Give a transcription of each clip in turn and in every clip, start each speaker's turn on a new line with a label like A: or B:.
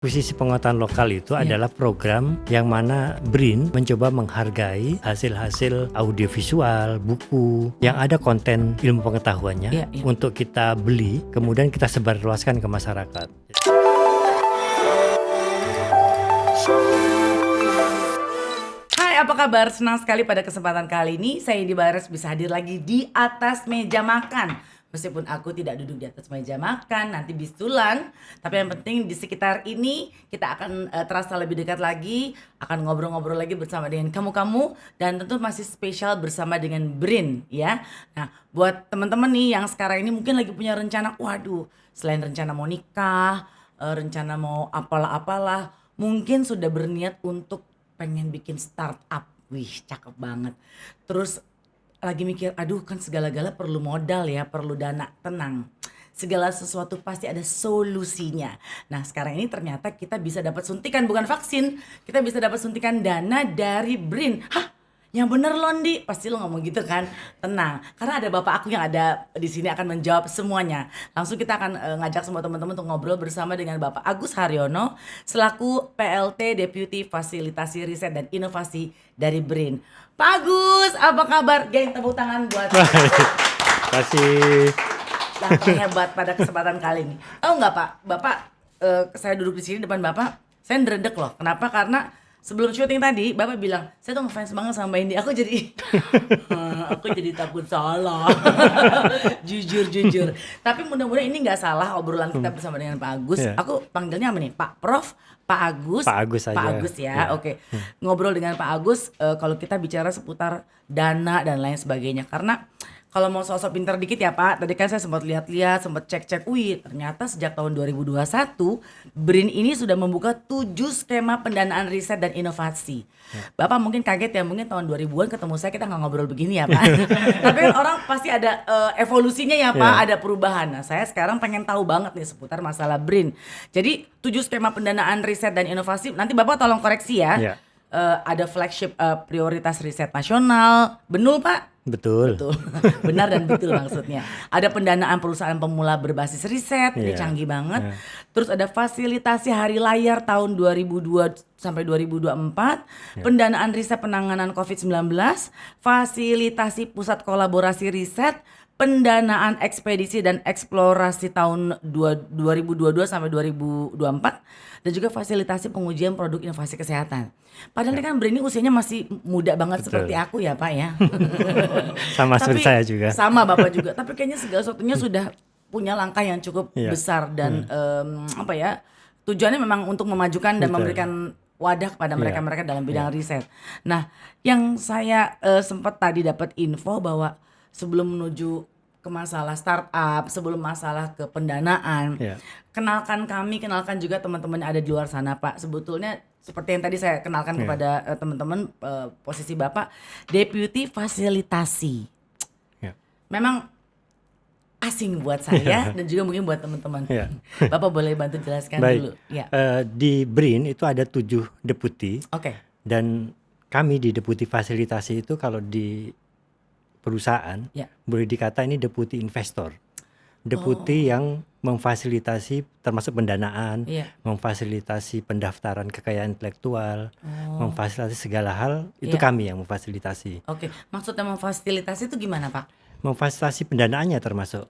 A: Akuisisi pengetahuan lokal itu adalah program yang mana BRIN mencoba menghargai hasil-hasil audiovisual, buku yang ada konten ilmu pengetahuannya untuk kita beli, kemudian kita sebarluaskan ke masyarakat.
B: Hai, apa kabar? Senang sekali pada kesempatan kali ini saya Indi Bares bisa hadir lagi di atas meja makan. Meskipun aku tidak duduk di atas meja makan, nanti bisulan, tapi yang penting di sekitar ini kita akan terasa lebih dekat lagi, akan ngobrol-ngobrol lagi bersama dengan kamu-kamu, dan tentu masih spesial bersama dengan BRIN ya. Nah, buat teman-teman nih yang sekarang ini mungkin lagi punya rencana, waduh, selain rencana mau nikah, rencana mau apalah-apalah, mungkin sudah berniat untuk pengen bikin startup. Wih, cakep banget. Terus lagi mikir, aduh kan segala-gala perlu modal ya, perlu dana. Tenang, segala sesuatu pasti ada solusinya. Nah sekarang ini ternyata kita bisa dapat suntikan, bukan vaksin, kita bisa dapat suntikan dana dari BRIN. Hah? Yang bener Londi, pasti lo ngomong gitu kan. Tenang, karena ada bapak aku yang ada di sini akan menjawab semuanya. Langsung kita akan ngajak semua teman-teman untuk ngobrol bersama dengan Bapak Agus Haryono selaku PLT Deputi Fasilitasi Riset dan Inovasi dari BRIN. Pak Agus, apa kabar? Geng tepuk tangan buat
A: Kasih.
B: yang terhebat pada kesempatan kali ini. Tahu nggak Pak, Bapak saya duduk di sini depan Bapak, saya ndredeg loh. Kenapa? Karena sebelum syuting tadi, Bapak bilang, saya tuh ngefans banget sama Mbak Indi. Aku jadi takut salah. Jujur. Tapi mudah-mudahan ini nggak salah obrolan kita bersama dengan Pak Agus. Aku panggilnya apa nih? Pak Prof, Pak Agus.
A: Pak Agus aja.
B: Pak Agus ya. Oke. Ngobrol dengan Pak Agus kalau kita bicara seputar dana dan lain sebagainya. Karena kalau mau sosok pinter dikit ya Pak, tadi kan saya sempat lihat-lihat, sempat cek-cek, wih ternyata sejak tahun 2021 BRIN ini sudah membuka 7 skema pendanaan riset dan inovasi. Bapak mungkin kaget ya, mungkin tahun 2000-an ketemu saya kita nggak ngobrol begini ya Pak. Tapi kan orang pasti ada evolusinya ya Pak, ada perubahan. Nah saya sekarang pengen tahu banget nih seputar masalah BRIN. Jadi 7 skema pendanaan riset dan inovasi, nanti Bapak tolong koreksi ya. Ada flagship prioritas riset nasional, betul Pak?
A: Betul.
B: Benar dan betul maksudnya. Ada pendanaan perusahaan pemula berbasis riset, ini canggih banget. Terus ada fasilitasi hari layar tahun 2002 sampai 2024, pendanaan riset penanganan COVID-19, fasilitasi pusat kolaborasi riset, pendanaan ekspedisi dan eksplorasi tahun 2022 sampai 2024, dan juga fasilitasi pengujian produk inovasi kesehatan. Padahal kan BRIN ini usianya masih muda banget. Betul. Seperti aku ya Pak ya.
A: Sama seperti saya juga.
B: Sama Bapak juga. Tapi kayaknya segala sesuatunya sudah punya langkah yang cukup besar dan tujuannya memang untuk memajukan dan memberikan wadah kepada mereka-mereka dalam bidang riset. Nah, yang saya sempat tadi dapat info bahwa sebelum menuju ke masalah startup, sebelum masalah ke pendanaan, kenalkan juga teman-teman yang ada di luar sana Pak. Sebetulnya seperti yang tadi saya kenalkan kepada teman-teman, posisi Bapak Deputi Fasilitasi. Memang asing buat saya dan juga mungkin buat teman-teman. Bapak boleh bantu jelaskan dulu.
A: Di BRIN itu ada 7 deputi. Dan kami di Deputi Fasilitasi itu kalau di perusahaan boleh dikata ini deputi investor, deputi yang memfasilitasi termasuk pendanaan, memfasilitasi pendaftaran kekayaan intelektual, memfasilitasi segala hal itu kami yang memfasilitasi.
B: Maksudnya memfasilitasi itu gimana Pak?
A: Memfasilitasi pendanaannya termasuk.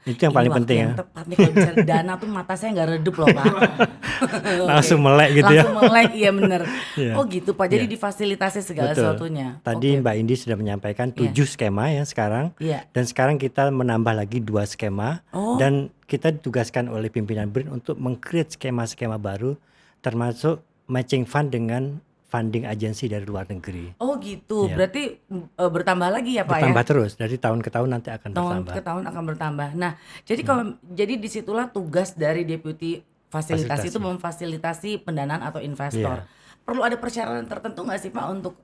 A: Itu yang paling penting
B: yang tepat nih kalau bicara dana tuh mata saya nggak redup loh Pak.
A: Langsung melek gitu ya.
B: Langsung melek, iya bener. Oh gitu Pak, jadi difasilitasi segala sesuatunya.
A: Tadi Mbak Indi sudah menyampaikan 7 skema ya sekarang. Dan sekarang kita menambah lagi 2 skema. Dan kita ditugaskan oleh pimpinan BRIN untuk meng-create skema-skema baru, termasuk matching fund dengan funding agensi dari luar negeri.
B: Oh gitu, berarti bertambah lagi ya Pak?
A: Bertambah terus, dari tahun ke tahun nanti akan bertambah.
B: Tahun ke tahun akan bertambah. Nah, jadi jadi disitulah tugas dari Deputi Fasilitasi itu memfasilitasi pendanaan atau investor. Perlu ada persyaratan tertentu nggak sih Pak untuk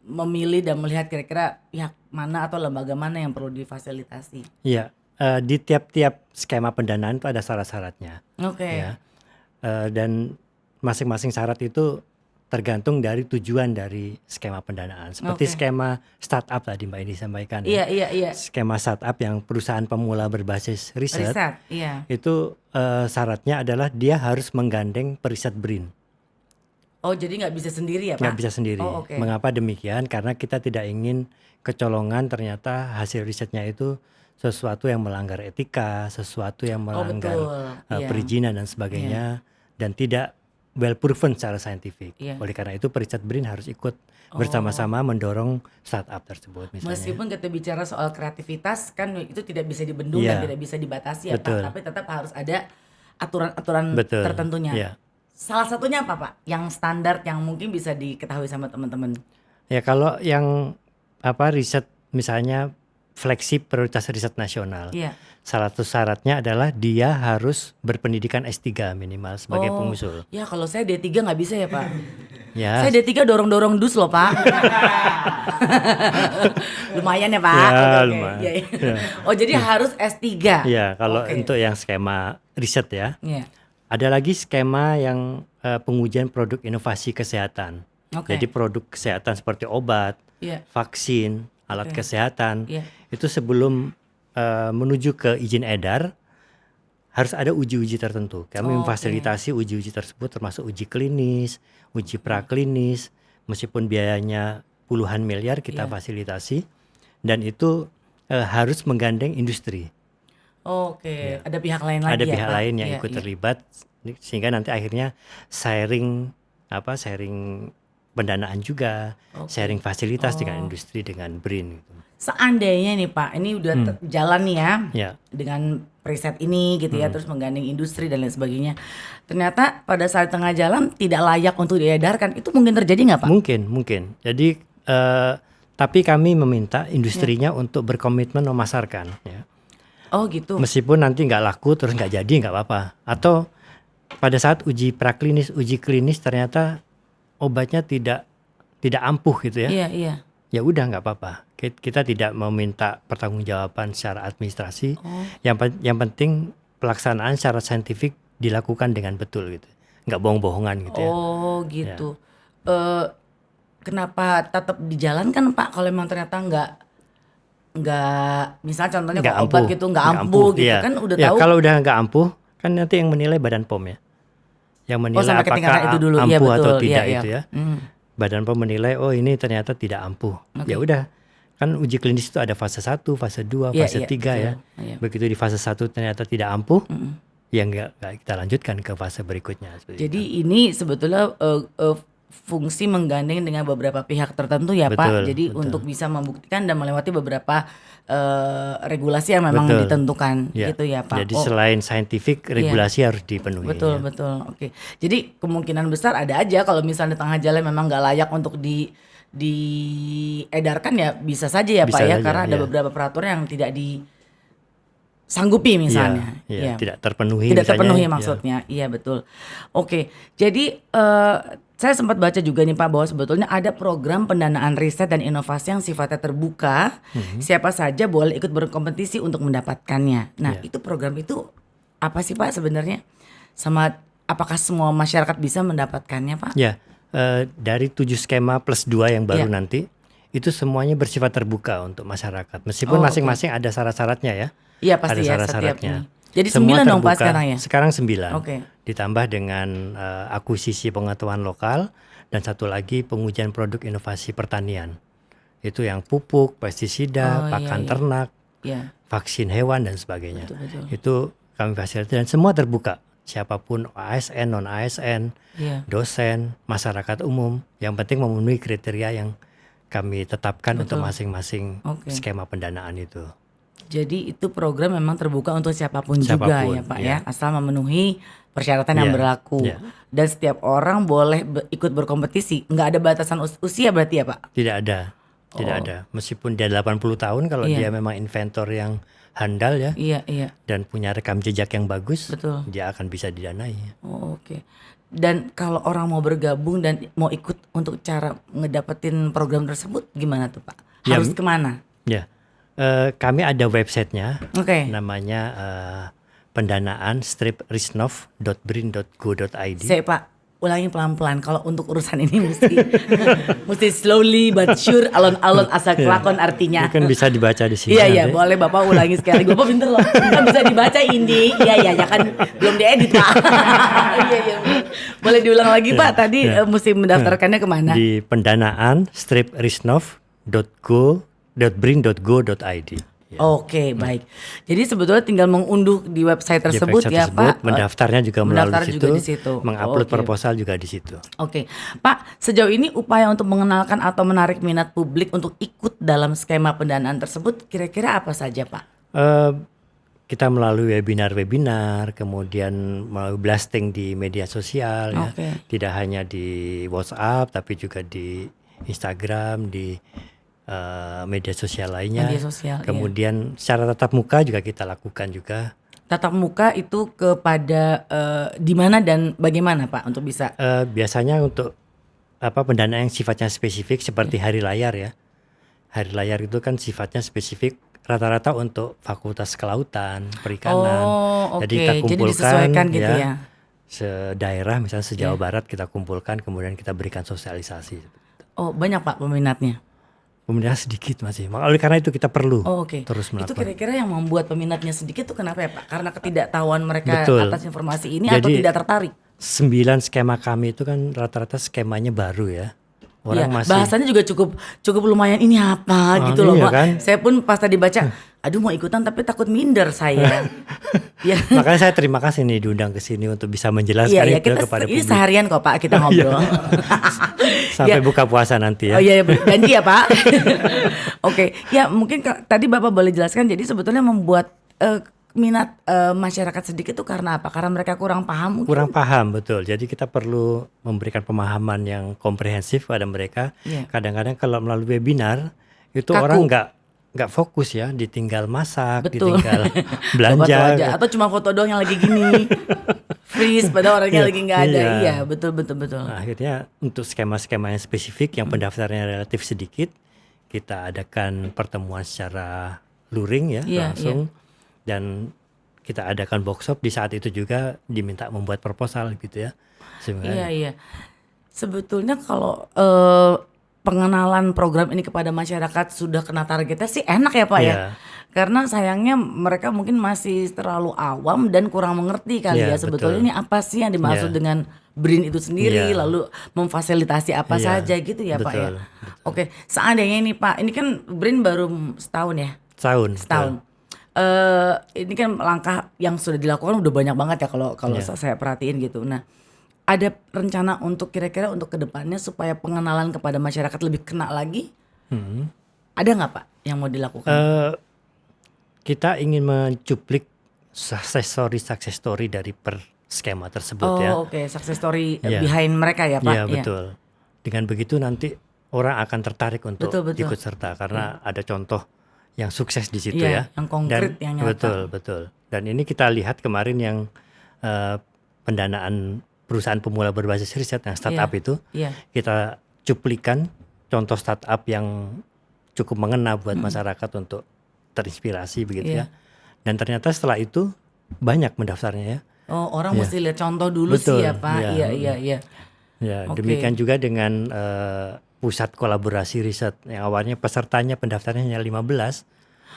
B: memilih dan melihat kira-kira pihak mana atau lembaga mana yang perlu difasilitasi?
A: Di tiap-tiap skema pendanaan itu ada syarat-syaratnya. Dan masing-masing syarat itu tergantung dari tujuan dari skema pendanaan. Seperti skema startup tadi Mbak Indi sampaikan.
B: Iya.
A: Skema startup yang perusahaan pemula berbasis riset.
B: Iya.
A: Itu syaratnya adalah dia harus menggandeng periset BRIN.
B: Oh, jadi nggak bisa sendiri ya Pak?
A: Nggak bisa sendiri. Mengapa demikian? Karena kita tidak ingin kecolongan ternyata hasil risetnya itu sesuatu yang melanggar etika, sesuatu yang melanggar perizinan dan sebagainya, dan tidak well proven secara saintifik. Oleh karena itu periset BRIN harus ikut bersama-sama mendorong startup tersebut misalnya.
B: Meskipun kita bicara soal kreativitas kan itu tidak bisa dibendung dan tidak bisa dibatasi ya Pak, tapi tetap harus ada aturan-aturan tertentunya. Salah satunya apa Pak? Yang standar yang mungkin bisa diketahui sama teman-teman?
A: Ya kalau yang riset misalnya flagship prioritas riset nasional. Salah satu syaratnya adalah dia harus berpendidikan S3 minimal sebagai pengusul.
B: Ya kalau saya D3 nggak bisa ya Pak. Saya D3 dorong-dorong dus loh Pak. Lumayan ya Pak.
A: Lumayan.
B: Oh jadi harus S3.
A: Ya kalau untuk yang skema riset ya. Ada lagi skema yang pengujian produk inovasi kesehatan. Jadi produk kesehatan seperti obat, vaksin, alat kesehatan, itu sebelum menuju ke izin edar harus ada uji-uji tertentu. Kami memfasilitasi uji-uji tersebut termasuk uji klinis, uji praklinis, meskipun biayanya puluhan miliar kita fasilitasi, dan itu harus menggandeng industri.
B: Ada pihak lain lagi.
A: Ada pihak lain yang ikut terlibat sehingga nanti akhirnya sharing pendanaan juga, sharing fasilitas dengan industri, dengan BRIN gitu.
B: Seandainya nih Pak, ini udah jalan nih ya, dengan riset ini gitu ya, terus menggandeng industri dan lain sebagainya. Ternyata pada saat tengah jalan tidak layak untuk diedarkan, itu mungkin terjadi nggak Pak?
A: Mungkin. Jadi tapi kami meminta industrinya untuk berkomitmen memasarkan. Ya.
B: Oh gitu.
A: Meskipun nanti nggak laku terus nggak jadi nggak apa-apa. Atau pada saat uji praklinis, uji klinis ternyata obatnya tidak ampuh gitu ya.
B: Iya.
A: Ya udah nggak apa-apa. Kita tidak meminta pertanggungjawaban secara administrasi. Yang penting pelaksanaan secara saintifik dilakukan dengan betul gitu. Nggak bohong-bohongan gitu ya.
B: Oh gitu. Ya. Kenapa tetap dijalankan Pak kalau memang ternyata nggak misalnya contohnya kalau obat gitu nggak ampuh gitu kan udah tahu.
A: Kalau udah nggak ampuh kan nanti yang menilai Badan POM ya. Yang menilai apakah
B: itu dulu.
A: ampuh atau tidak itu ya. Badan POM menilai ini ternyata tidak ampuh. Ya udah. Kan uji klinis itu ada fase 1, fase 2, fase 3 ya. Begitu di fase 1 ternyata tidak ampuh, ya nggak kita lanjutkan ke fase berikutnya.
B: Jadi ini sebetulnya fungsi menggandeng dengan beberapa pihak tertentu ya Pak. Jadi untuk bisa membuktikan dan melewati beberapa regulasi yang memang ditentukan gitu ya Pak.
A: Jadi selain saintifik, regulasi harus dipenuhi.
B: Betul. Oke. Jadi kemungkinan besar ada aja kalau misalnya di tengah jalan memang nggak layak untuk diedarkan ya bisa saja ya Pak ya, karena ada beberapa peraturan yang tidak disanggupi misalnya.
A: Tidak terpenuhi.
B: Tidak terpenuhi maksudnya. Iya betul. Oke. Jadi saya sempat baca juga nih Pak bahwa sebetulnya ada program pendanaan riset dan inovasi yang sifatnya terbuka. Siapa saja boleh ikut berkompetisi untuk mendapatkannya. Nah, itu program itu apa sih Pak sebenarnya? Sama apakah semua masyarakat bisa mendapatkannya Pak?
A: Ya. Dari 7 skema plus 2 yang baru nanti itu semuanya bersifat terbuka untuk masyarakat. Meskipun masing-masing ada syarat-syaratnya ya.
B: Iya pasti ada syarat-syaratnya. Jadi 9 dong Pak sekarang ya?
A: Sekarang 9. Ditambah dengan akuisisi pengetahuan lokal dan satu lagi pengujian produk inovasi pertanian. Itu yang pupuk, pestisida, pakan ternak, vaksin hewan dan sebagainya. Betul. Itu kami fasilitasi dan semua terbuka. Siapapun ASN, non ASN, dosen, masyarakat umum, yang penting memenuhi kriteria yang kami tetapkan untuk masing-masing skema pendanaan itu.
B: Jadi itu program memang terbuka untuk siapapun juga ya Pak ya, asal memenuhi persyaratan yang berlaku. Dan setiap orang boleh ikut berkompetisi, nggak ada batasan usia berarti ya Pak?
A: Tidak ada. Meskipun dia 80 tahun, kalau dia memang inventor yang handal ya, dan punya rekam jejak yang bagus, dia akan bisa didanai.
B: Oke. Dan kalau orang mau bergabung dan mau ikut untuk cara ngedapetin program tersebut, gimana tuh Pak? Harus kemana?
A: Ya, kami ada websitenya, namanya pendanaan-risnov.brin.go.id.
B: Saya Pak, ulangi pelan-pelan. Kalau untuk urusan ini mesti slowly but sure, alon-alon asal kelakon artinya.
A: Ini kan bisa dibaca di sini.
B: Iya, boleh Bapak ulangi sekali. Bapak pinter loh. Kan bisa dibaca ini. Iya, kan belum diedit Pak. Iya. Boleh diulang lagi Pak. Tadi mesti mendaftarkannya kemana?
A: Di pendanaan @risnov.brin.go.id.
B: Oke, baik. Jadi sebetulnya tinggal mengunduh di website tersebut ya Pak.
A: Mendaftarnya juga melalui
B: di situ.
A: Mengupload proposal juga di situ.
B: Oke. Pak, sejauh ini upaya untuk mengenalkan atau menarik minat publik untuk ikut dalam skema pendanaan tersebut kira-kira apa saja Pak?
A: Kita melalui webinar, kemudian melalui blasting di media sosial ya. Tidak hanya di WhatsApp tapi juga di Instagram, di media sosial lainnya. Kemudian secara tatap muka juga kita lakukan juga.
B: Tatap muka itu kepada di mana dan bagaimana Pak untuk bisa?
A: Biasanya untuk pendanaan yang sifatnya spesifik seperti hari layar ya. Hari layar itu kan sifatnya spesifik rata-rata untuk Fakultas Kelautan, Perikanan. Jadi kita kumpulkan. Jadi
B: disesuaikan gitu ya.
A: Sedaerah misalnya se-Jawa Barat kita kumpulkan, kemudian kita berikan sosialisasi.
B: Oh, banyak Pak peminatnya?
A: Peminatnya sedikit masih. Oleh karena itu kita perlu terus melakukan.
B: Itu kira-kira yang membuat peminatnya sedikit itu kenapa ya Pak? Karena ketidaktahuan mereka atas informasi ini. Jadi, atau tidak tertarik?
A: 9 skema kami itu kan rata-rata skemanya baru ya. Orang masih
B: bahasanya juga cukup lumayan ini apa gitu loh Pak. Kan? Saya pun pas tadi baca, aduh mau ikutan tapi takut minder saya.
A: Makanya saya terima kasih nih diundang ke sini untuk bisa menjelaskan itu kepada publik.
B: Ini seharian kok Pak kita ngobrol.
A: Sampai buka puasa nanti ya.
B: Oh iya, ganti ya Pak. Oke, ya mungkin tadi Bapak boleh jelaskan. Jadi sebetulnya membuat minat masyarakat sedikit itu karena apa? Karena mereka kurang paham.
A: Kurang paham, betul. Jadi kita perlu memberikan pemahaman yang komprehensif pada mereka. Kadang-kadang kalau melalui webinar itu orang nggak fokus ya, ditinggal masak, ditinggal belanja
B: atau cuma foto doang yang lagi gini. Freeze pada orangnya lagi nggak ada. Iya, betul.
A: Nah, akhirnya untuk skema-skema yang spesifik yang pendaftarannya relatif sedikit, kita adakan pertemuan secara luring ya, langsung. Dan kita adakan workshop di saat itu juga diminta membuat proposal gitu ya.
B: Iya. Sebetulnya kalau pengenalan program ini kepada masyarakat sudah kena targetnya sih enak ya Pak ya. Karena sayangnya mereka mungkin masih terlalu awam dan kurang mengerti kali ya sebetulnya ini apa sih yang dimaksud dengan BRIN itu sendiri, lalu memfasilitasi apa saja gitu ya Pak ya. Oke, seandainya ini Pak, ini kan BRIN baru setahun ya? Setahun. Ini kan langkah yang sudah dilakukan udah banyak banget ya kalau saya perhatiin gitu. Nah, ada rencana untuk kira-kira untuk kedepannya supaya pengenalan kepada masyarakat lebih kena lagi? Ada nggak Pak yang mau dilakukan?
A: Kita ingin mencuplik success story dari per skema tersebut ya.
B: Success story behind mereka ya Pak.
A: Iya betul. Dengan begitu nanti orang akan tertarik untuk ikut serta karena ada contoh yang sukses di situ ya,
B: yang konkret, yang nyata.
A: Betul. Dan ini kita lihat kemarin yang pendanaan perusahaan pemula berbasis riset yang startup itu, kita cuplikan contoh startup yang cukup mengena buat masyarakat untuk terinspirasi begitu ya. Dan ternyata setelah itu banyak mendaftarnya ya.
B: Oh, orang mesti lihat contoh dulu sih ya Pak. Iya.
A: Ya, demikian juga dengan pusat kolaborasi riset yang awalnya pesertanya pendaftarnya hanya 15.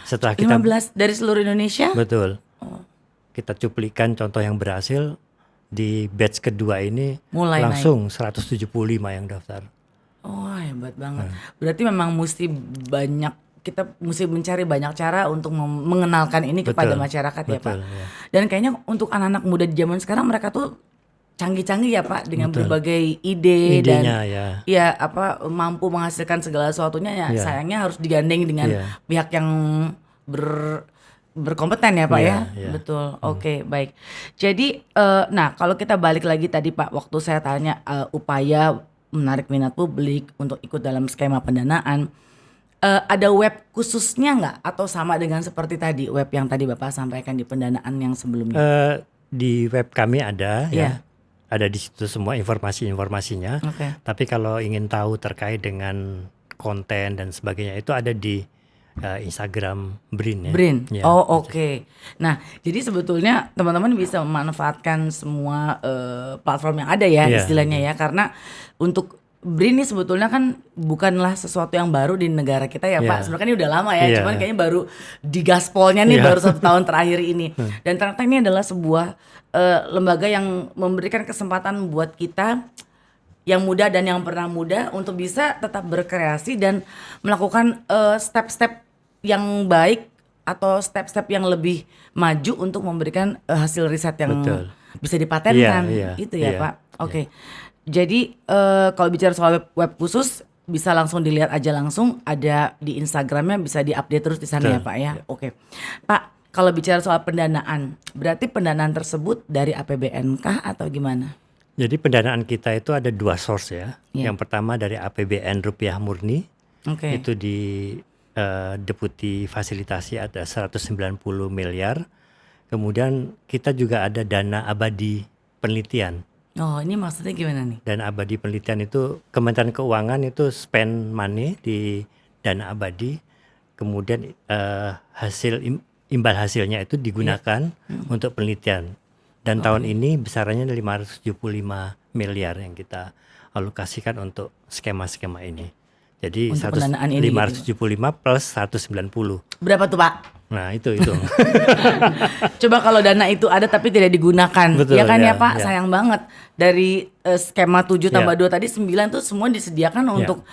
A: Setelah kita
B: 15 dari seluruh Indonesia?
A: Betul. Kita cuplikan contoh yang berhasil di batch kedua ini langsung naik. 175 yang daftar.
B: Oh, hebat banget. Berarti memang kita mesti mencari banyak cara untuk mengenalkan ini kepada masyarakat ya Pak. Ya. Dan kayaknya untuk anak-anak muda di zaman sekarang mereka tuh canggih-canggih ya Pak dengan berbagai idenya dan mampu menghasilkan segala sesuatunya ya. Sayangnya harus digandeng dengan pihak yang berkompeten ya Pak ya. Betul. Oke, baik. Jadi nah kalau kita balik lagi tadi Pak waktu saya tanya upaya menarik minat publik untuk ikut dalam skema pendanaan, ada web khususnya nggak atau sama dengan seperti tadi web yang tadi Bapak sampaikan di pendanaan yang sebelumnya?
A: Di web kami ada ya. Ada di situ semua informasinya. Tapi kalau ingin tahu terkait dengan konten dan sebagainya itu ada di Instagram BRIN ya.
B: BRIN.
A: Ya,
B: Oh, oke. Nah, jadi sebetulnya teman-teman bisa memanfaatkan semua platform yang ada ya, istilahnya ya, karena untuk BRIN ini sebetulnya kan bukanlah sesuatu yang baru di negara kita ya Pak. Sebenarnya kan ini udah lama ya, cuman kayaknya baru digaspolnya nih baru 1 tahun terakhir ini. Dan ternyata ini adalah sebuah lembaga yang memberikan kesempatan buat kita yang muda dan yang pernah muda untuk bisa tetap berkreasi dan melakukan step-step yang baik atau step-step yang lebih maju untuk memberikan hasil riset yang bisa dipatenkan. Itu ya Pak. Oke. Jadi kalau bicara soal web khusus bisa langsung dilihat aja, langsung ada di Instagramnya, bisa diupdate terus di sana ya Pak ya. Oke. Pak, kalau bicara soal pendanaan, berarti pendanaan tersebut dari APBN kah atau gimana?
A: Jadi pendanaan kita itu ada 2 source ya. Yang pertama dari APBN rupiah murni. Itu di Deputi Fasilitasi ada 190 miliar. Kemudian kita juga ada dana abadi penelitian.
B: Oh, ini maksudnya gimana nih?
A: Dana abadi penelitian itu Kementerian Keuangan itu spend money di dana abadi. Kemudian imbal hasilnya itu digunakan untuk penelitian. Dan tahun ini besarannya 575 miliar yang kita alokasikan untuk skema-skema ini. Jadi 575 plus 190.
B: Berapa tuh Pak?
A: Nah itu.
B: Coba kalau dana itu ada tapi tidak digunakan.
A: Betul,
B: ya kan ya Pak, sayang banget. Dari skema 7 tambah 2 tadi 9 tuh semua disediakan untuk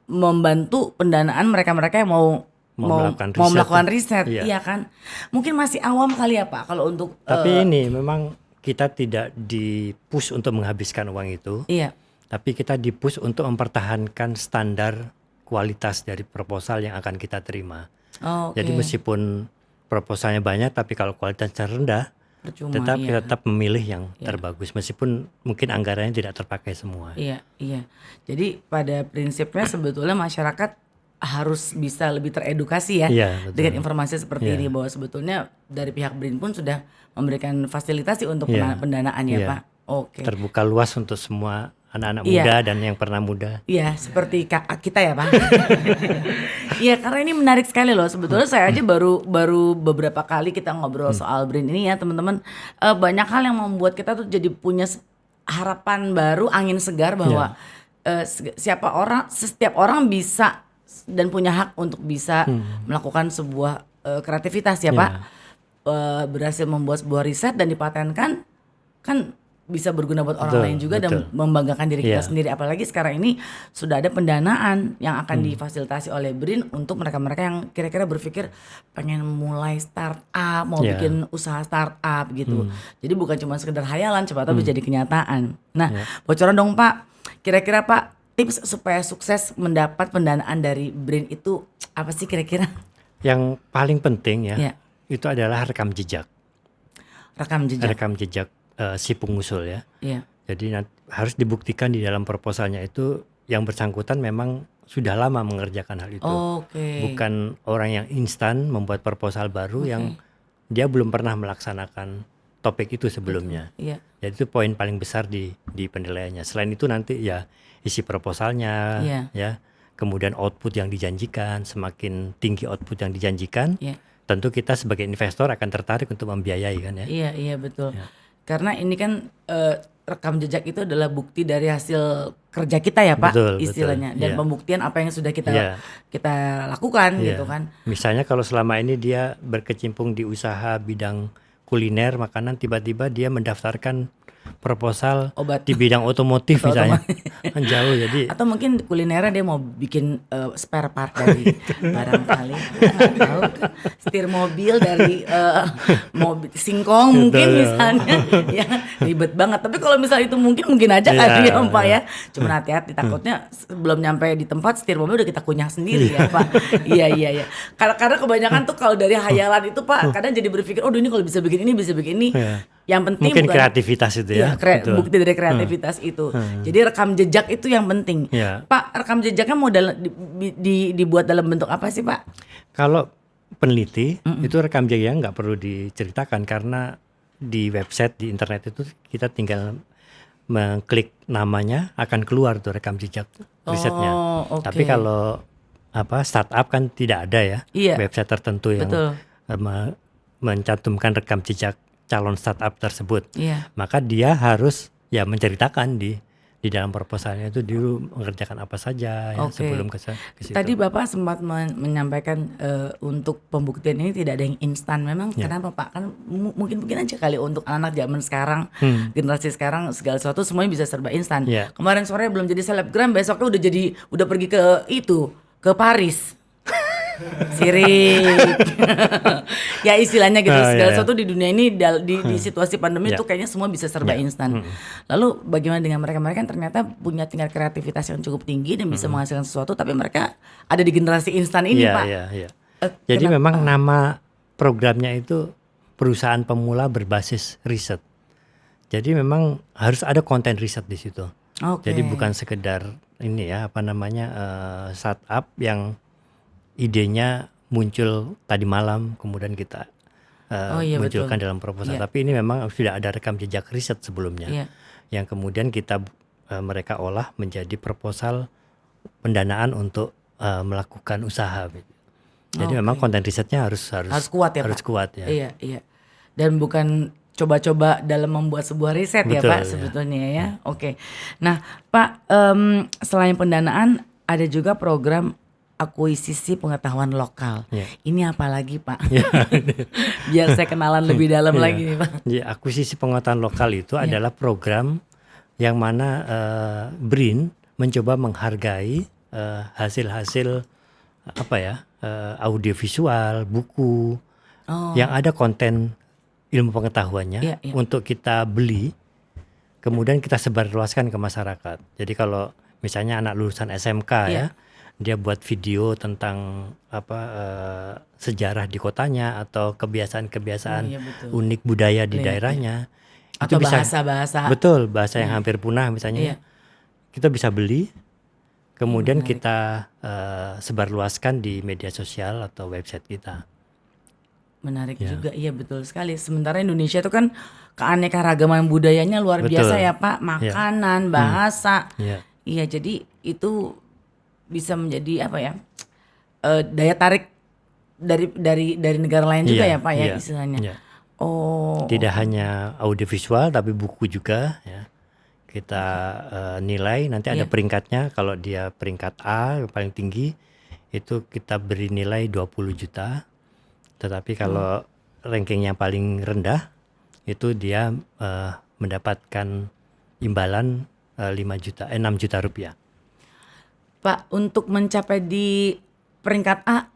B: membantu pendanaan mereka-mereka yang mau melakukan riset. Iya kan. Mungkin masih awam kali ya Pak kalau untuk
A: tapi ini memang kita tidak di-push untuk menghabiskan uang itu.
B: Iya.
A: Tapi kita di-push untuk mempertahankan standar kualitas dari proposal yang akan kita terima. Jadi meskipun proposalnya banyak tapi kalau kualitasnya rendah, kita tetap memilih yang terbagus meskipun mungkin anggarannya tidak terpakai semua.
B: Iya. Jadi pada prinsipnya sebetulnya masyarakat harus bisa lebih teredukasi ya dengan informasi seperti ini, bahwa sebetulnya dari pihak BRIN pun sudah memberikan fasilitasi untuk pendanaan ya Pak.
A: Terbuka luas untuk semua anak-anak muda dan yang pernah muda.
B: Iya, seperti kakak kita ya Pak. Iya, karena ini menarik sekali loh. Sebetulnya saya aja baru beberapa kali kita ngobrol soal BRIN ini ya teman-teman. Banyak hal yang membuat kita tuh jadi punya harapan baru, angin segar bahwa setiap orang bisa dan punya hak untuk bisa melakukan sebuah kreativitas ya Pak. Berhasil membuat sebuah riset dan dipatenkan kan bisa berguna buat orang lain juga dan membanggakan diri kita sendiri. Apalagi sekarang ini sudah ada pendanaan yang akan difasilitasi oleh BRIN untuk mereka-mereka yang kira-kira berpikir pengen mulai startup, mau bikin usaha startup gitu. Jadi bukan cuma sekedar hayalan, coba tahu bisa jadi kenyataan. Nah, bocoran dong Pak, kira-kira Pak tips supaya sukses mendapat pendanaan dari BRIN itu apa sih kira-kira?
A: Yang paling penting itu adalah rekam jejak. Rekam jejak si pengusul ya. Jadi harus dibuktikan di dalam proposalnya itu yang bersangkutan memang sudah lama mengerjakan hal itu. Bukan orang yang instan membuat proposal baru yang dia belum pernah melaksanakan topik itu sebelumnya. Jadi itu poin paling besar di penilaiannya. Selain itu nanti ya isi proposalnya ya. Kemudian output yang dijanjikan, semakin tinggi output yang dijanjikan, tentu kita sebagai investor akan tertarik untuk membiayai kan ya.
B: Iya betul. Karena ini kan rekam jejak itu adalah bukti dari hasil kerja kita ya Pak, istilahnya. Dan pembuktian apa yang sudah kita lakukan gitu kan.
A: Misalnya kalau selama ini dia berkecimpung di usaha bidang kuliner, makanan, tiba-tiba dia mendaftarkan proposal di bidang otomotif misalnya. Kan jauh jadi.
B: Atau mungkin kulinernya dia mau bikin spare part dari barangkali nggak tahu, setir mobil dari mobil singkong mungkin misalnya. Ya ribet banget. Tapi kalau misalnya itu mungkin aja kali ya Pak ya. Cuman hati-hati, takutnya sebelum nyampe di tempat setir mobil udah kita kunyah sendiri ya Pak. Iya. Karena kebanyakan tuh kalau dari hayalan itu Pak kadang jadi berpikir ini kalau bisa bikin ini bisa bikin ini. Yang penting
A: mungkin kreativitas itu ya.
B: Bukti dari kreativitas itu. Jadi rekam jejak itu yang penting. Pak, rekam jejaknya mau dibuat dalam bentuk apa sih Pak?
A: Kalau peneliti itu rekam jejaknya nggak perlu diceritakan karena di website di internet itu kita tinggal mengklik namanya akan keluar tuh rekam jejak risetnya. Tapi kalau startup kan tidak ada ya,
B: Iya,
A: website tertentu yang
B: betul.
A: mencantumkan rekam jejak calon startup tersebut.
B: Iya.
A: Maka dia harus ya menceritakan di dalam proposalnya itu dulu mengerjakan apa saja ya, sebelum ke situ.
B: Tadi Bapak sempat menyampaikan untuk pembuktian ini tidak ada yang instan. Memang kenapa Pak? Kan mungkin aja kali untuk anak-anak zaman sekarang, generasi sekarang segala sesuatu semuanya bisa serba instan. Kemarin sore belum jadi selebgram, besoknya udah pergi ke Paris. Sirik. Ya istilahnya gitu, segala sesuatu di dunia ini di situasi pandemi itu kayaknya semua bisa serba instan. Lalu bagaimana dengan mereka yang ternyata punya tingkat kreativitas yang cukup tinggi dan bisa menghasilkan sesuatu, tapi mereka ada di generasi instan ini, Pak.
A: Jadi memang nama programnya itu perusahaan pemula berbasis riset. Jadi memang harus ada konten riset di situ. Jadi bukan sekedar ini ya startup yang idenya muncul tadi malam kemudian kita munculkan dalam proposal. Tapi ini memang sudah ada rekam jejak riset sebelumnya yang kemudian mereka olah menjadi proposal pendanaan untuk melakukan usaha. Jadi memang konten risetnya harus
B: kuat ya,
A: harus
B: Pak?
A: Kuat ya.
B: Iya. Dan bukan coba-coba dalam membuat sebuah riset. Betul, ya Pak sebetulnya ya. Nah Pak, selain pendanaan ada juga program akuisisi pengetahuan lokal. Ini apa lagi Pak? Biar saya kenalan lebih dalam lagi nih Pak.
A: Akuisisi pengetahuan lokal itu adalah program yang mana BRIN mencoba menghargai hasil-hasil audiovisual, buku yang ada konten ilmu pengetahuannya untuk kita beli, kemudian kita sebarluaskan ke masyarakat. Jadi kalau misalnya anak lulusan SMK dia buat video tentang sejarah di kotanya atau kebiasaan-kebiasaan unik budaya di daerahnya.
B: Atau bahasa-bahasa.
A: Betul, bahasa yang hampir punah misalnya. Kita bisa beli, kemudian kita sebarluaskan di media sosial atau website kita.
B: Menarik juga, iya betul sekali. Sementara Indonesia itu kan keanekaragaman budayanya luar biasa ya Pak. Makanan, bahasa. Iya, jadi itu bisa menjadi daya tarik dari negara lain juga ya Pak ya istilahnya.
A: Tidak hanya audiovisual tapi buku juga ya. Kita nilai nanti ada peringkatnya. Kalau dia peringkat A yang paling tinggi itu kita beri nilai 20 juta. Tetapi kalau ranking yang paling rendah itu dia mendapatkan imbalan 6 juta rupiah.
B: Pak, untuk mencapai di peringkat A,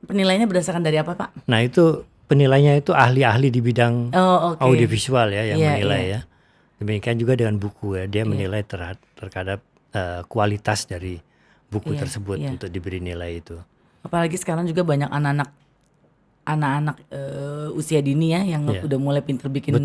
B: penilaiannya berdasarkan dari apa Pak?
A: Nah itu penilainya itu ahli-ahli di bidang audiovisual ya yang menilai ya. Demikian juga dengan buku ya, dia menilai terhadap kualitas dari buku tersebut untuk diberi nilai itu.
B: Apalagi sekarang juga banyak anak-anak usia dini ya yang udah mulai pinter bikin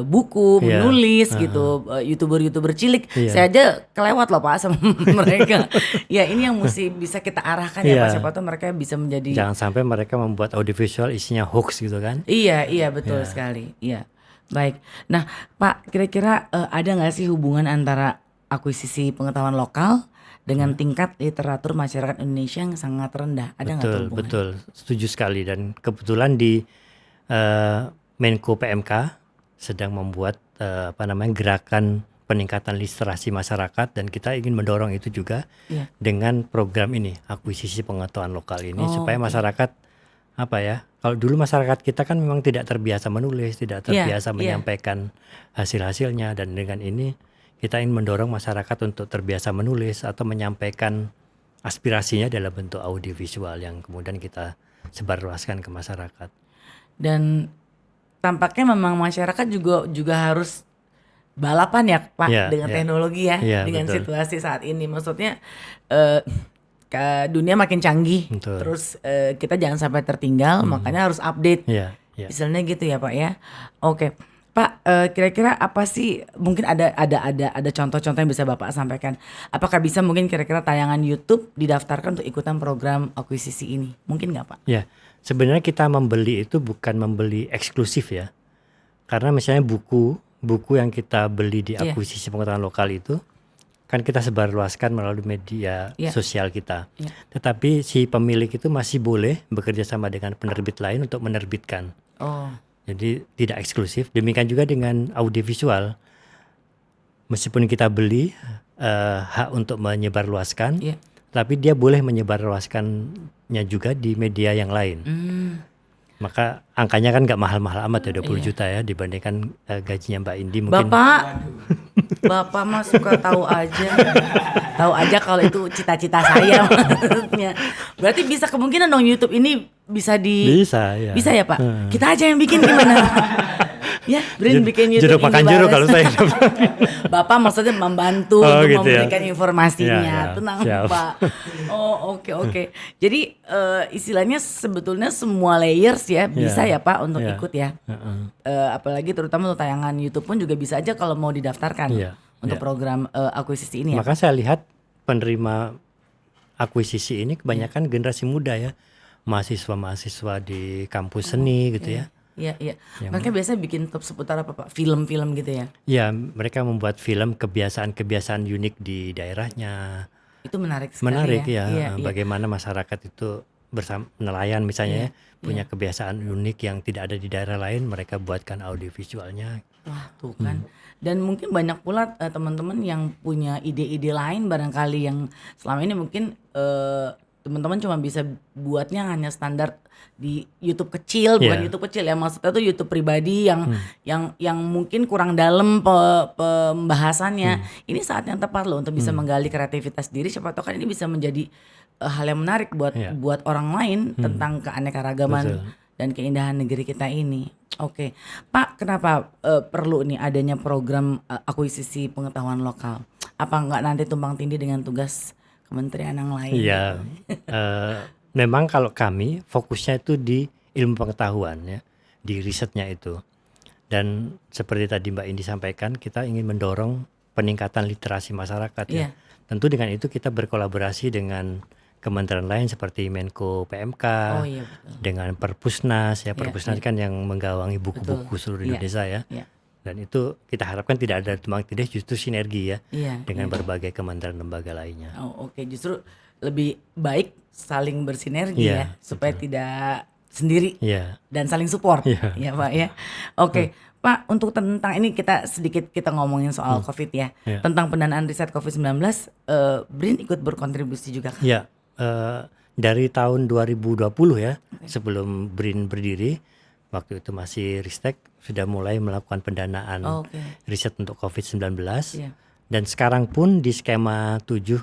B: buku, menulis gitu, youtuber cilik. Saya aja kelewat loh Pak sama mereka. Ya ini yang mesti bisa kita arahkan ya Pak, siapa tahu mereka bisa menjadi.
A: Jangan sampai mereka membuat audiovisual isinya hoax gitu kan?
B: Iya betul sekali. Iya, baik. Nah Pak, kira-kira ada nggak sih hubungan antara akuisisi pengetahuan lokal dengan tingkat literatur masyarakat Indonesia yang sangat rendah? Ada nggak hubungan?
A: Betul, setuju sekali. Dan kebetulan di Menko PMK sedang membuat gerakan peningkatan literasi masyarakat, dan kita ingin mendorong itu juga dengan program ini, akuisisi pengetahuan lokal ini, supaya masyarakat kalau dulu masyarakat kita kan memang tidak terbiasa menulis, tidak terbiasa menyampaikan hasil-hasilnya, dan dengan ini kita ingin mendorong masyarakat untuk terbiasa menulis atau menyampaikan aspirasinya dalam bentuk audiovisual yang kemudian kita sebarluaskan ke masyarakat.
B: Dan tampaknya memang masyarakat juga harus balapan ya Pak dengan teknologi dengan betul. Situasi saat ini. Maksudnya dunia makin canggih, terus kita jangan sampai tertinggal, makanya harus update. Misalnya gitu ya Pak ya. Oke. Pak, kira-kira apa sih, mungkin ada contoh-contoh yang bisa Bapak sampaikan? Apakah bisa mungkin kira-kira tayangan YouTube didaftarkan untuk ikutan program akuisisi ini? Mungkin nggak Pak?
A: Ya, sebenarnya kita membeli itu bukan membeli eksklusif ya. Karena misalnya buku yang kita beli di akuisisi pengetahuan lokal itu, kan kita sebarluaskan melalui media
B: Iya.
A: sosial kita.
B: Iya.
A: Tetapi si pemilik itu masih boleh bekerja sama dengan penerbit lain untuk menerbitkan.
B: Oh,
A: Jadi tidak eksklusif. Demikian juga dengan audiovisual. Meskipun kita beli hak untuk menyebarluaskan,
B: iya.
A: tapi dia boleh menyebarluaskannya juga di media yang lain. Maka angkanya kan nggak mahal-mahal amat ya, 20 juta ya, dibandingkan gajinya Mbak Indi mungkin.
B: Bapak mah suka tahu aja kalau itu cita-cita saya maksudnya. Berarti bisa kemungkinan dong YouTube ini bisa
A: Bisa ya.
B: Bisa ya Pak? Kita aja yang bikin gimana? Ya, Brin bikin YouTube
A: jeruk makan jeruk kalau saya.
B: Bapak maksudnya membantu untuk
A: gitu
B: memberikan informasinya.
A: Ya,
B: Tenang
A: siap.
B: Pak. Oh, oke. Jadi istilahnya sebetulnya semua layers ya bisa ya Pak untuk ikut ya. Apalagi terutama untuk tayangan YouTube pun juga bisa aja kalau mau didaftarkan untuk program akuisisi ini ya.
A: Maka saya lihat penerima akuisisi ini kebanyakan generasi muda ya. Mahasiswa-mahasiswa di kampus seni gitu ya.
B: Iya. Mereka biasa bikin top seputar apa Pak? Film-film gitu ya?
A: Ya, mereka membuat film kebiasaan-kebiasaan unik di daerahnya.
B: Itu menarik sekali
A: Menarik
B: ya.
A: ya. Bagaimana masyarakat itu nelayan misalnya punya kebiasaan unik yang tidak ada di daerah lain, mereka buatkan audiovisualnya.
B: Wah, tuh kan. Dan mungkin banyak pula teman-teman yang punya ide-ide lain barangkali yang selama ini mungkin teman-teman cuma bisa buatnya hanya standar di YouTube kecil, bukan YouTube kecil ya, maksudnya tuh YouTube pribadi yang mungkin kurang dalam pembahasannya. Ini saat yang tepat loh untuk bisa menggali kreativitas diri. Siapa tahu kan ini bisa menjadi hal yang menarik buat orang lain tentang keanekaragaman dan keindahan negeri kita ini. Oke, Pak, kenapa perlu nih adanya program akuisisi pengetahuan lokal? Apa enggak nanti tumpang tindih dengan tugas kementerian yang lain?
A: Iya, memang kalau kami fokusnya itu di ilmu pengetahuan ya, di risetnya itu. Dan seperti tadi Mbak Indi sampaikan, kita ingin mendorong peningkatan literasi masyarakat ya. Tentu dengan itu kita berkolaborasi dengan kementerian lain seperti Menko PMK, dengan Perpusnas ya. Perpusnas kan yang menggawangi buku-buku seluruh Indonesia ya. Dan itu kita harapkan tidak ada tumpang tindih, justru sinergi ya dengan berbagai kementerian lembaga lainnya.
B: Oke, justru lebih baik saling bersinergi ya supaya tidak sendiri dan saling support ya Pak ya. Oke, Pak, untuk tentang ini kita ngomongin soal COVID ya. Tentang pendanaan riset COVID-19, BRIN ikut berkontribusi juga kan?
A: Iya, dari tahun 2020 ya, sebelum BRIN berdiri, waktu itu masih Ristek sudah mulai melakukan pendanaan riset untuk COVID-19. Dan sekarang pun di skema 7+2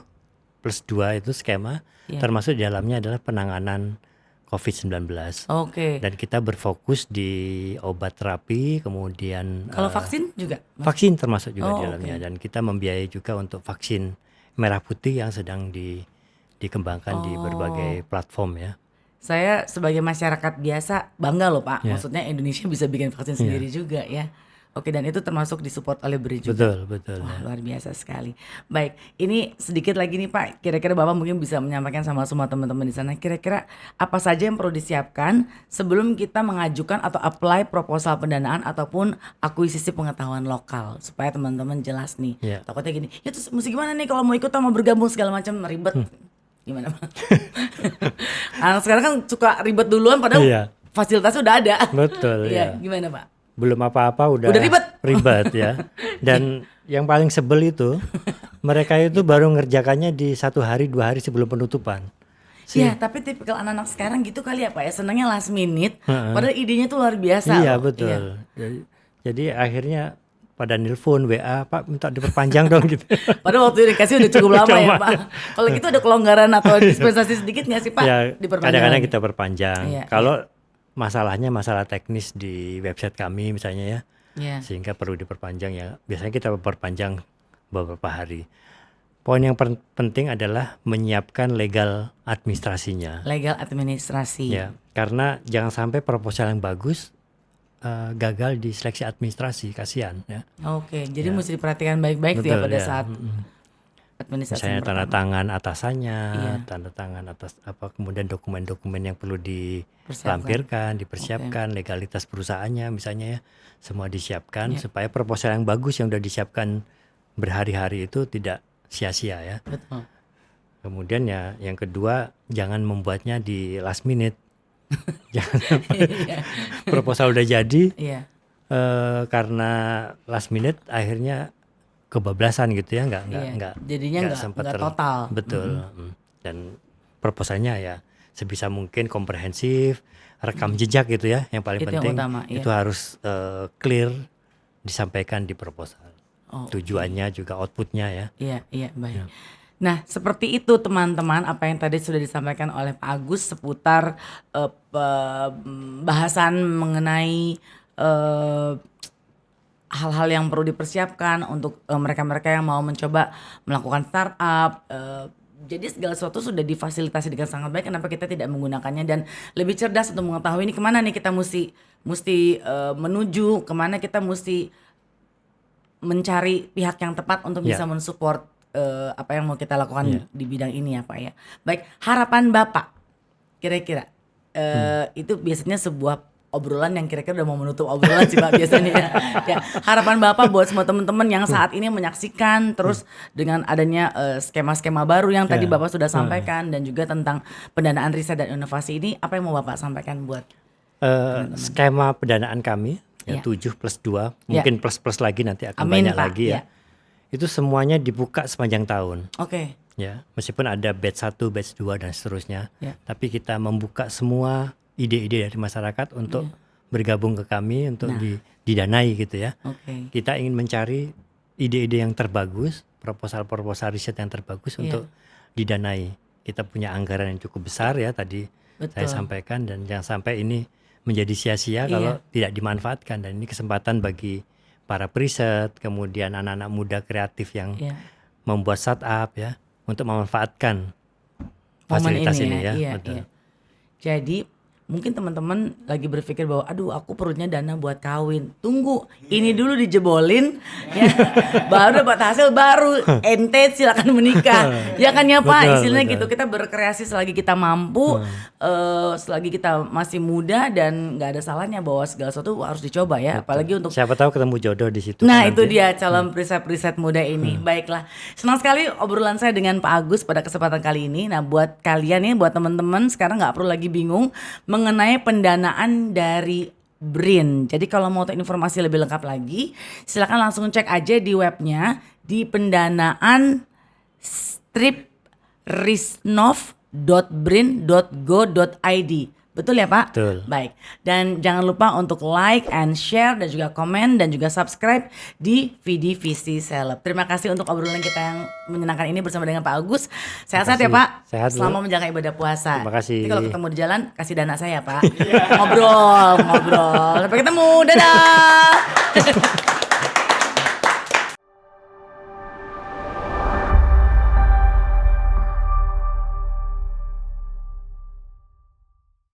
A: itu skema, termasuk di dalamnya adalah penanganan COVID-19. Dan kita berfokus di obat terapi, kemudian
B: kalau vaksin juga?
A: Vaksin termasuk juga di dalamnya. Dan kita membiayai juga untuk vaksin merah putih yang sedang dikembangkan di berbagai platform ya.
B: Saya sebagai masyarakat biasa bangga loh Pak, maksudnya Indonesia bisa bikin vaksin sendiri juga ya. Oke, dan itu termasuk disupport oleh BRIN juga.
A: Betul.
B: Wah, luar biasa sekali. Baik, ini sedikit lagi nih Pak, kira-kira Bapak mungkin bisa menyampaikan sama semua teman-teman di sana, kira-kira apa saja yang perlu disiapkan sebelum kita mengajukan atau apply proposal pendanaan ataupun akuisisi pengetahuan lokal, supaya teman-teman jelas nih. Takutnya gini, ya terus mesti gimana nih kalau mau ikut atau mau bergabung segala macam, ribet. Gimana Pak? Anak sekarang kan suka ribet duluan padahal fasilitasnya udah ada.
A: Betul
B: ya. Gimana Pak?
A: Belum apa-apa udah ribet ya. Dan yang paling sebel itu mereka itu baru ngerjakannya di 1 hari 2 hari sebelum penutupan.
B: Iya, tapi tipikal anak-anak sekarang gitu kali ya Pak ya, senangnya last minute, padahal idenya tuh luar biasa.
A: Iya betul. Jadi akhirnya pada nelpon WA, Pak minta diperpanjang dong gitu.
B: Padahal waktu dikasih udah cukup lama ya Pak. Kalau gitu ada kelonggaran atau dispensasi sedikit nggak sih Pak?
A: Ya,
B: diperpanjang.
A: Kadang-kadang kita perpanjang. Kalau masalahnya masalah teknis di website kami misalnya ya, sehingga perlu diperpanjang ya. Biasanya kita perpanjang beberapa hari. Poin yang penting adalah menyiapkan legal administrasinya.
B: Legal administrasi.
A: Ya, karena jangan sampai proposal yang bagus gagal di seleksi administrasi, kasihan ya.
B: Jadi mesti diperhatikan baik-baik tuh ya pada saat administrasi.
A: Misalnya tanda tangan atasannya, tanda tangan atas kemudian dokumen-dokumen yang perlu dipersiapkan, legalitas perusahaannya misalnya ya, semua disiapkan supaya proposal yang bagus yang sudah disiapkan berhari-hari itu tidak sia-sia ya.
B: Betul.
A: Kemudian ya yang kedua, jangan membuatnya di last minute. Jangan proposal udah jadi, karena last minute akhirnya kebablasan gitu ya,
B: jadinya nggak total.
A: Betul. Dan proposalnya ya sebisa mungkin komprehensif, rekam jejak gitu ya, yang paling penting yang utama, itu harus clear disampaikan di proposal. Tujuannya juga outputnya ya.
B: Iya baik. Nah seperti itu teman-teman, apa yang tadi sudah disampaikan oleh Pak Agus seputar bahasan mengenai hal-hal yang perlu dipersiapkan untuk mereka-mereka yang mau mencoba melakukan startup. Jadi segala sesuatu sudah difasilitasi dengan sangat baik. Kenapa kita tidak menggunakannya dan lebih cerdas untuk mengetahui ini kemana nih kita mesti menuju, kemana kita mesti mencari pihak yang tepat untuk bisa mensupport apa yang mau kita lakukan di bidang ini ya Pak ya. Baik, harapan Bapak kira-kira itu biasanya sebuah obrolan yang kira-kira udah mau menutup obrolan sih Pak biasanya ya. Harapan Bapak buat semua teman-teman yang saat ini menyaksikan terus dengan adanya skema-skema baru yang tadi Bapak sudah sampaikan dan juga tentang pendanaan riset dan inovasi ini, apa yang mau Bapak sampaikan buat
A: skema pendanaan kami 7+2 mungkin plus lagi nanti akan banyak Pak, lagi ya. Itu semuanya dibuka sepanjang tahun. Ya, meskipun ada batch 1, batch 2 dan seterusnya. Tapi kita membuka semua ide-ide dari masyarakat untuk bergabung ke kami untuk didanai gitu ya. Kita ingin mencari ide-ide yang terbagus, proposal-proposal riset yang terbagus untuk didanai. Kita punya anggaran yang cukup besar ya tadi saya sampaikan, dan jangan sampai ini menjadi sia-sia kalau tidak dimanfaatkan, dan ini kesempatan bagi para periset, kemudian anak-anak muda kreatif yang membuat startup ya untuk memanfaatkan fasilitas ini ya. Betul.
B: Jadi mungkin teman-teman lagi berpikir bahwa aduh aku perutnya dana buat kawin. Tunggu, ini dulu dijebolin ya. Baru dapat hasil baru ente silakan menikah. Ya kan ya Pak, istilahnya gitu. Kita berkreasi selagi kita mampu, selagi kita masih muda, dan nggak ada salahnya bahwa segala sesuatu harus dicoba ya. Apalagi untuk
A: siapa tahu ketemu jodoh di situ.
B: Nah, itu dia calon periset muda ini. Baiklah. Senang sekali obrolan saya dengan Pak Agus pada kesempatan kali ini. Nah, buat kalian nih, buat teman-teman sekarang nggak perlu lagi bingung mengenai pendanaan dari BRIN. Jadi kalau mau tahu informasi lebih lengkap lagi, silakan langsung cek aja di webnya di pendanaan risnov.brin.go.id. Betul ya Pak?
A: Betul.
B: Baik. Dan jangan lupa untuk like and share dan juga komen dan juga subscribe di VD-VC Seleb. Terima kasih untuk obrolan kita yang menyenangkan ini bersama dengan Pak Agus. Sehat-sehat ya Pak.
A: Sehat.
B: Selama menjaga ibadah puasa.
A: Terima kasih.
B: Jadi kalau ketemu di jalan kasih dana saya Pak. Ngobrol. Sampai ketemu. Dadah.